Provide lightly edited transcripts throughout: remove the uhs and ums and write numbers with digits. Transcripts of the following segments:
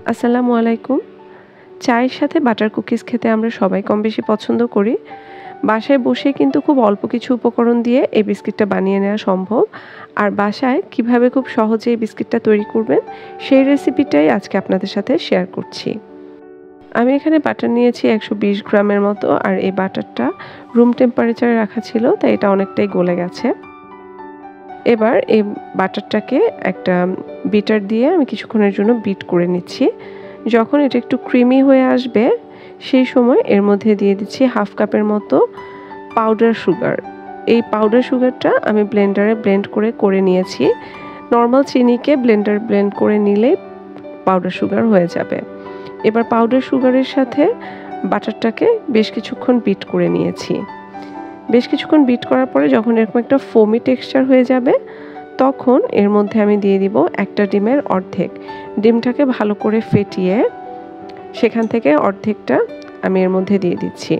আসসালামু আলাইকুম। চায়ের সাথে বাটার কুকিজ খেতে আমরা সবাই কম বেশি পছন্দ করি। বাসায় বসে কিন্তু খুব অল্প কিছু উপকরণ দিয়ে এই বিস্কিটটা বানিয়ে নেওয়া সম্ভব। আর বাসায় কিভাবে খুব সহজে এই বিস্কিটটা তৈরি করবেন সেই রেসিপিটাই আজকে আপনাদের সাথে শেয়ার করছি। আমি এখানে বাটার নিয়েছি 120 গ্রামের মতো, আর এই বাটারটা রুম টেম্পারেচারে রাখা ছিল, তাই এটা অনেকটাই গলে গেছে। এবার এই বাটারটাকে একটা বিটার দিয়ে আমি কিছুক্ষণের জন্য বিট করে নিচ্ছি। যখন এটা একটু ক্রিমি হয়ে আসবে সেই সময় এর মধ্যে দিয়ে দিচ্ছি হাফ কাপের মতো পাউডার সুগার। এই পাউডার সুগারটা আমি ব্লেন্ডারে ব্লেন্ড করে নিয়েছি। নর্মাল চিনিকে ব্লেন্ড করে নিলে পাউডার সুগার হয়ে যাবে। এবার পাউডার সুগারের সাথে বাটারটাকে বেশ কিছুক্ষণ বিট করে নিয়েছি। বেশ কিছুক্ষণ বিট করার পরে যখন এরকম একটা ফোমি টেক্সচার হয়ে যাবে তখন এর মধ্যে আমি দিয়ে দিব একটা ডিমের অর্ধেক। ডিমটাকে ভালো করে ফেটিয়ে সেখান থেকে অর্ধেকটা আমি এর মধ্যে দিয়ে দিচ্ছি।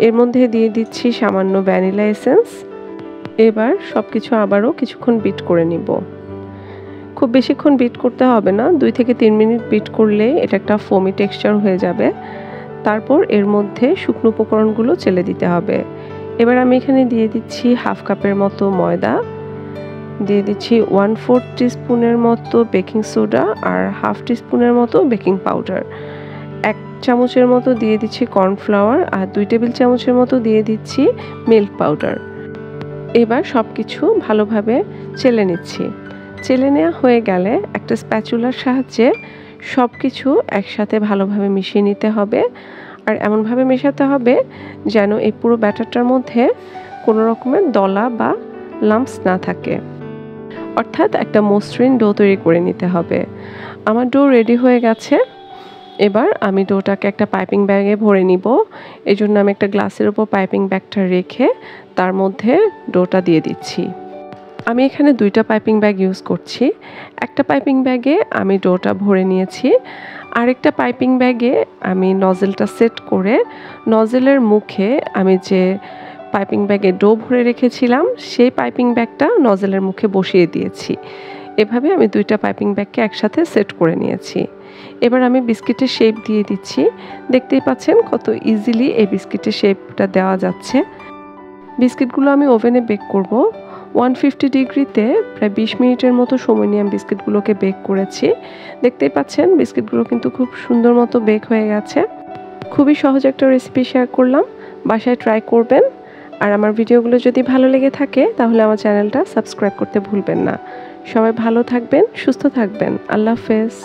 এর মধ্যে দিয়ে দিচ্ছি সামান্য ভ্যানিলা এসেন্স। এবার সব কিছু আবারও কিছুক্ষণ বিট করে নিব। খুব বেশিক্ষণ বিট করতে হবে না, 2 থেকে 3 মিনিট বিট করলে এটা একটা ফোমি টেক্সচার হয়ে যাবে। তারপর এর মধ্যে শুকনো উপকরণগুলো চেলে দিতে হবে। এবার আমি এখানে দিয়ে দিচ্ছি হাফ কাপের মতো ময়দা, দিয়ে দিচ্ছি 1/4 টিস্পুনের মতো বেকিং সোডা আর হাফ টিস্পুনের মতো বেকিং পাউডার, 1 চামচের মতো দিয়ে দিচ্ছি কর্নফ্লাওয়ার আর 2 টেবিল চামচের মতো দিয়ে দিচ্ছি মিল্ক পাউডার। এবার সব কিছু ভালোভাবে চেলে নিচ্ছি। চেলে নেওয়া হয়ে গেলে একটা স্প্যাচুলার সাহায্যে সব কিছু একসাথে ভালোভাবে মিশিয়ে নিতে হবে। আর এমনভাবে মেশাতে হবে যেন এই পুরো ব্যাটারটার মধ্যে কোনো রকমের দলা বা লাম্পস না থাকে, অর্থাৎ একটা মসৃণ ডো তৈরি করে নিতে হবে। আমার ডো রেডি হয়ে গেছে। এবার আমি ডোটাকে একটা পাইপিং ব্যাগে ভরে নিব। এই জন্য আমি একটা গ্লাসের উপর পাইপিং ব্যাগটা রেখে তার মধ্যে ডোটা দিয়ে দিচ্ছি। আমি এখানে 2টা পাইপিং ব্যাগ ইউজ করছি। একটা পাইপিং ব্যাগে আমি ডোটা ভরে নিয়েছি, আরেকটা পাইপিং ব্যাগে আমি নজেলটা সেট করে নজেলের মুখে আমি যে পাইপিং ব্যাগে ডো ভরে রেখেছিলাম সেই পাইপিং ব্যাগটা নজেলের মুখে বসিয়ে দিয়েছি। এভাবে আমি 2টা পাইপিং ব্যাগকে একসাথে সেট করে নিয়েছি। এবার আমি বিস্কিটের শেপ দিয়ে দিচ্ছি। দেখতেই পাচ্ছেন কত ইজিলি এই বিস্কিটের শেপটা দেওয়া যাচ্ছে। বিস্কিটগুলো আমি ওভেনে বেক করব 150 ডিগ্রিতে প্রায় 20 মিনিটের মতো সময় নিয়ে আমি বিস্কিটগুলোকে বেক করেছি। দেখতেই পাচ্ছেন বিস্কিটগুলো কিন্তু খুব সুন্দর মতো বেক হয়ে গেছে। খুবই সহজ একটা রেসিপি শেয়ার করলাম, বাসায় ট্রাই করবেন। আর আমার ভিডিওগুলো যদি ভালো লেগে থাকে তাহলে আমার চ্যানেলটা সাবস্ক্রাইব করতে ভুলবেন না। সবাই ভালো থাকবেন, সুস্থ থাকবেন। আল্লাহ হাফেজ।